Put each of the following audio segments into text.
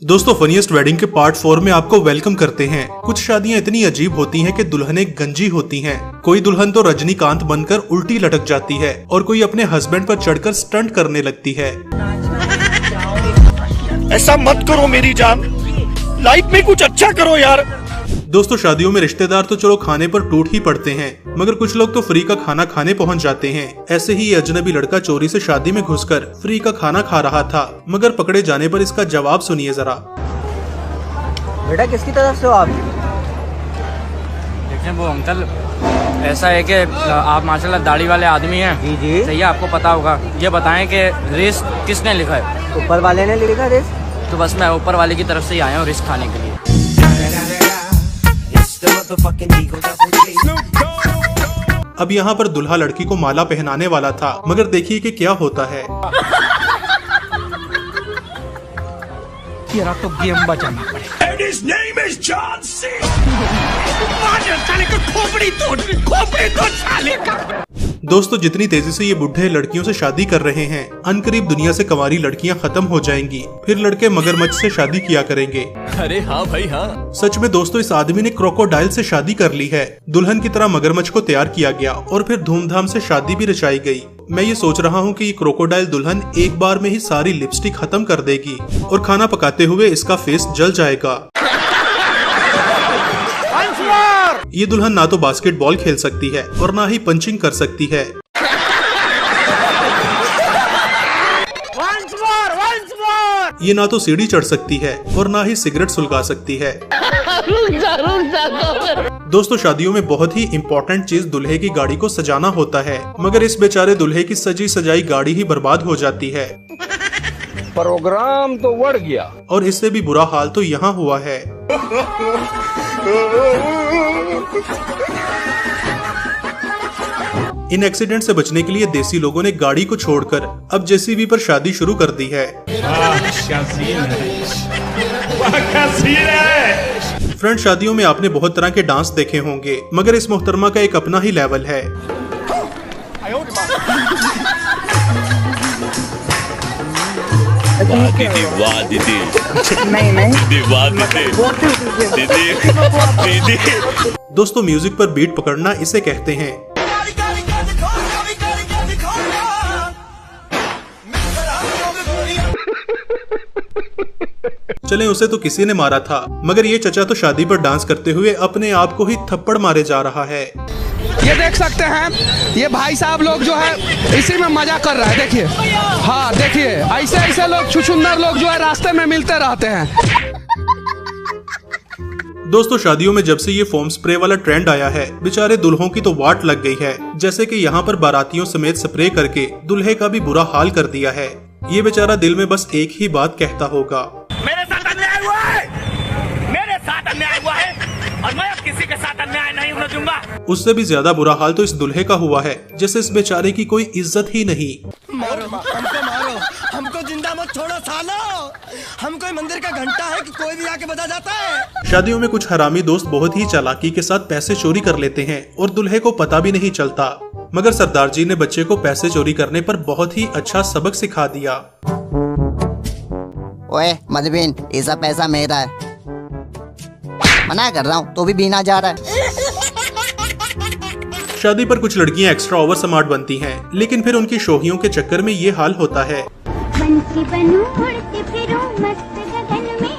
दोस्तों funniest wedding के part 4 में आपको वेलकम करते हैं। कुछ शादियां इतनी अजीब होती हैं कि दुल्हनें गंजी होती हैं। कोई दुल्हन तो रजनीकांत बनकर उल्टी लटक जाती है और कोई अपने हस्बैंड पर चढ़कर स्टंट करने लगती है। ऐसा मत करो मेरी जान, लाइफ में कुछ अच्छा करो यार। दोस्तों शादियों में रिश्तेदार तो चलो खाने पर टूट ही पड़ते हैं, मगर कुछ लोग तो फ्री का खाना खाने पहुंच जाते हैं। ऐसे ही ये अजनबी लड़का चोरी से शादी में घुसकर फ्री का खाना खा रहा था, मगर पकड़े जाने पर इसका जवाब सुनिए जरा। बेटा किसकी तरफ से हो आप? देखिए वो अंकल, ऐसा है कि आप माशाल्लाह दाढ़ी वाले आदमी हैं। जी जी सही है, आपको पता होगा। ये बताएं कि रिस्क किसने लिखा है? ऊपर वाले ने लिखा रिस्क। तो बस मैं ऊपर वाले की तरफ से ही आया हूँ रिस्क खाने के लिए। अब यहाँ पर दूल्हा लड़की को माला पहनाने वाला था, मगर देखिए कि क्या होता है। तेरा तो गेम बचाना पड़ेगा। And his name is John C. साले का खोपड़ी तोड़ साले का। दोस्तों जितनी तेजी से ये बुढ़े लड़कियों से शादी कर रहे हैं, अनकरीब दुनिया से कंवारी लड़कियां खत्म हो जाएंगी, फिर लड़के मगरमच्छ से शादी किया करेंगे। अरे हाँ भाई हाँ। सच में दोस्तों इस आदमी ने क्रोकोडाइल से शादी कर ली है। दुल्हन की तरह मगरमच्छ को तैयार किया गया और फिर धूमधाम से शादी भी रचाई गई। मैं ये सोच रहा हूँ कि ये क्रोकोडाइल दुल्हन एक बार में ही सारी लिपस्टिक खत्म कर देगी और खाना पकाते हुए इसका फेस जल जाएगा। ये दुल्हन ना तो बास्केटबॉल खेल सकती है और ना ही पंचिंग कर सकती है। ये ना तो सीढ़ी चढ़ सकती है और ना ही सिगरेट सुलगा सकती है। दोस्तों शादियों में बहुत ही इम्पोर्टेंट चीज दुल्हे की गाड़ी को सजाना होता है, मगर इस बेचारे दुल्हे की सजी सजाई गाड़ी ही बर्बाद हो जाती है। प्रोग्राम तो बढ़ गया। और इससे भी बुरा हाल तो यहाँ हुआ है। इन एक्सीडेंट से बचने के लिए देसी लोगों ने गाड़ी को छोड़कर अब जेसीबी पर शादी शुरू कर दी है। फ्रेंड शादियों में आपने बहुत तरह के डांस देखे होंगे, मगर इस मोहतरमा का एक अपना ही लेवल है। दीदी वाह दीदी। नहीं दीदी वाह दीदी। दोस्तों म्यूजिक पर बीट पकड़ना इसे कहते हैं। चलें उसे तो किसी ने मारा था, मगर ये चचा तो शादी पर डांस करते हुए अपने आप को ही थप्पड़ मारे जा रहा है। ये देख सकते हैं, ये भाई साहब लोग जो है इसी में मजा कर रहा है। देखिए, हाँ देखिए, ऐसे ऐसे लोग छुछुंदर लोग जो है रास्ते में मिलते रहते हैं। दोस्तों शादियों में जब से ये फोम स्प्रे वाला ट्रेंड आया है, बेचारे दुल्हों की तो वाट लग गई है। जैसे कि यहाँ पर बारातियों समेत स्प्रे करके दुल्हे का भी बुरा हाल कर दिया है। ये बेचारा दिल में बस एक ही बात कहता होगा, मेरे साथ अन्याय हुआ है, मेरे साथ अन्याय हुआ है और मैं अब किसी के साथ अन्याय नहीं होने दूंगा। उससे भी ज्यादा बुरा हाल तो इस दुल्हे का हुआ है, जैसे इस बेचारे की कोई इज्जत ही नहीं। मारो हमको जिंदा मत छोड़ो सालो। हम कोई मंदिर का घंटा है कि कोई भी आके बजा जाता है। शादियों में कुछ हरामी दोस्त बहुत ही चालाकी के साथ पैसे चोरी कर लेते हैं और दुल्हे को पता भी नहीं चलता, मगर सरदार जी ने बच्चे को पैसे चोरी करने पर बहुत ही अच्छा सबक सिखा दिया। ओए मधुबीन, ये सब पैसा मेरा है। मना कर रहा हूँ तो भी बीना जा रहा है। शादी पर कुछ लड़कियां एक्स्ट्रा ओवर स्मार्ट बनती हैं, लेकिन फिर उनकी शोहियों के चक्कर में ये हाल होता है। पंछी बनूं, उड़ती फिरूं मस्त गगन में।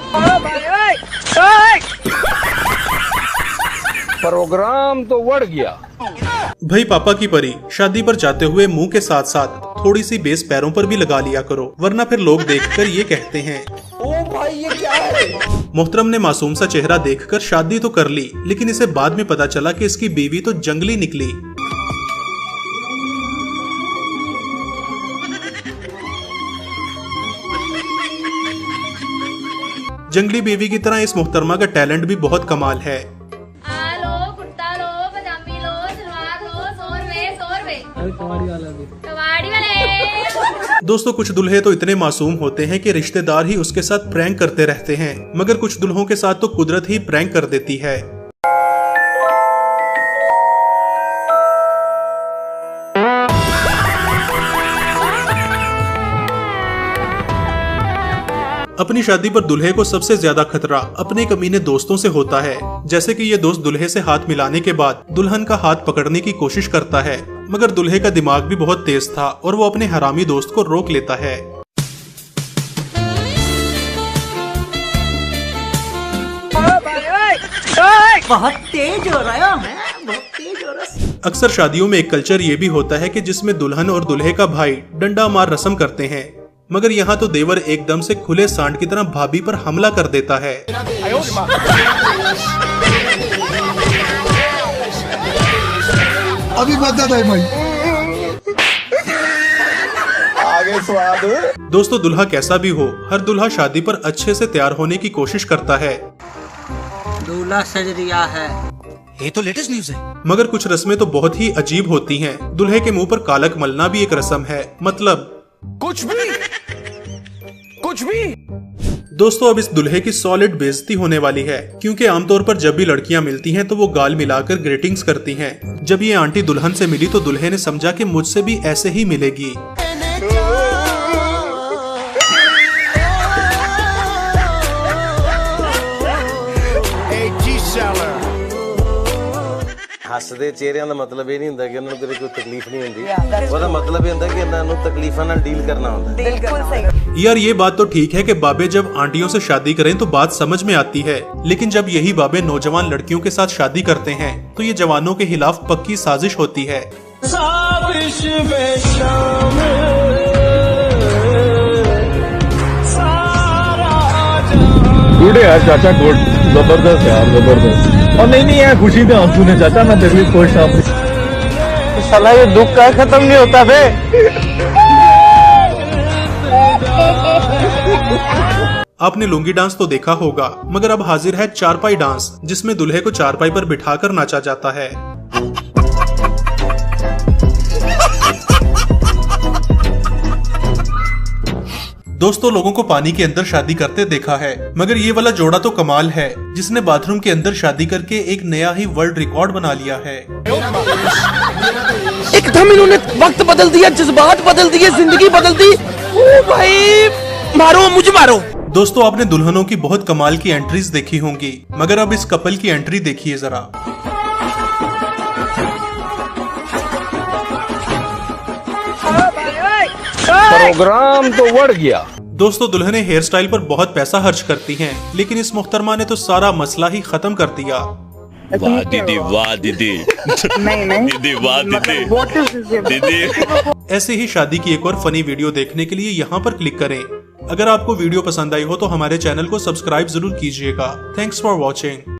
प्रोग्राम तो बढ़ गया। भाई पापा की परी, शादी पर जाते हुए मुंह के साथ साथ थोड़ी सी बेस पैरों पर भी लगा लिया करो, वरना फिर लोग देखकर ये कहते हैं, ओ भाई ये क्या है? मोहतरम ने मासूम सा चेहरा देखकर शादी तो कर ली, लेकिन इसे बाद में पता चला कि इसकी बीवी तो जंगली निकली। जंगली बीवी की तरह इस मोहतरमा का टैलेंट भी बहुत कमाल है। दोस्तों कुछ दुल्हे तो इतने मासूम होते हैं कि रिश्तेदार ही उसके साथ प्रैंक करते रहते हैं, मगर कुछ दुल्हों के साथ तो कुदरत ही प्रैंक कर देती है। अपनी शादी पर दुल्हे को सबसे ज्यादा खतरा अपने कमीने दोस्तों से होता है। जैसे कि ये दोस्त दुल्हे से हाथ मिलाने के बाद दुल्हन का हाथ पकड़ने की कोशिश करता है, मगर दुल्हे का दिमाग भी बहुत तेज था और वो अपने हरामी दोस्त को रोक लेता है। बहुत तेज हो रहा है, बहुत तेज हो रहा है। अक्सर शादियों में एक कल्चर ये भी होता है कि जिसमें दुल्हन और दुल्हे का भाई डंडा मार रस्म करते हैं, मगर यहाँ तो देवर एकदम से खुले सांड की तरह भाभी पर हमला कर देता है। अभी बता दे भाई। आगे स्वाद। दोस्तों, दुल्हा कैसा भी हो, हर दुल्हा शादी पर अच्छे से तैयार होने की कोशिश करता है। दूल्हा सज रिया है। ये तो लेटेस्ट न्यूज है। मगर कुछ रस्में तो बहुत ही अजीब होती हैं। दुल्हे के मुंह पर कालक मलना भी एक रस्म है। मतलब कुछ भी। दोस्तों, अब इस दुल्हे की सॉलिड बेइज्जती होने वाली है, क्योंकि आमतौर पर जब भी लड़कियां मिलती हैं तो वो गाल मिलाकर ग्रीटिंग्स करती हैं। जब ये आंटी दुल्हन से मिली तो दुल्हे ने समझा कि मुझसे भी ऐसे ही मिलेगी। ਹੱਸਦੇ ਚਿਹਰਿਆਂ ਦਾ ਮਤਲਬ ਇਹ ਨਹੀਂ ਹੁੰਦਾ ਕਿ ਉਹਨਾਂ ਨੂੰ ਕੋਈ ਤਕਲੀਫ ਨਹੀਂ ਹੁੰਦੀ। ਉਹਦਾ ਮਤਲਬ ਇਹ ਹੁੰਦਾ ਕਿ ਇਹਨਾਂ ਨੂੰ ਤਕਲੀਫਾਂ ਨਾਲ ਡੀਲ करना होता है। बिल्कुल सही। यार, ये बात तो ठीक है कि बाबे जब आंटियों से शादी करें तो बात समझ में आती है, लेकिन जब यही बाबे नौजवान लड़कियों के साथ शादी करते हैं तो ये जवानों के खिलाफ पक्की साजिश होती है। गुड यार चाचा, गुड, जबरदस्त यार, जबरदस्त। और नहीं यार, खुशी में आंसू ने चाचा, मैं तेरे लिए खुश हूँ। साला ये दुख का खत्म नहीं होता बे। आपने लुंगी डांस तो देखा होगा, मगर अब हाजिर है चारपाई डांस, जिसमें दुल्हे को चारपाई पर बिठाकर नाचा जाता है। दोस्तों, लोगों को पानी के अंदर शादी करते देखा है, मगर ये वाला जोड़ा तो कमाल है, जिसने बाथरूम के अंदर शादी करके एक नया ही वर्ल्ड रिकॉर्ड बना लिया है। एकदम इन्होंने वक्त बदल दिया, जज्बात बदल दिए, जिंदगी बदल दी। ओ भाई, मारो मुझे मारो। दोस्तों, आपने दुल्हनों की बहुत कमाल की एंट्रीज देखी होंगी, मगर अब इस कपल की एंट्री देखिए जरा। प्रोग्राम तो बढ़ गया। दोस्तों, दुल्हने हेयर स्टाइल पर बहुत पैसा खर्च करती हैं, लेकिन इस मुख्तरमा ने तो सारा मसला ही खत्म कर दिया। वाह दीदी, वाह दीदी। नहीं दीदी, वाह दीदी, दीदी। ऐसे ही शादी की एक और फनी वीडियो देखने के लिए यहाँ पर क्लिक करें। अगर आपको वीडियो पसंद आई हो तो हमारे चैनल को सब्सक्राइब जरूर कीजिएगा। Thanks for watching.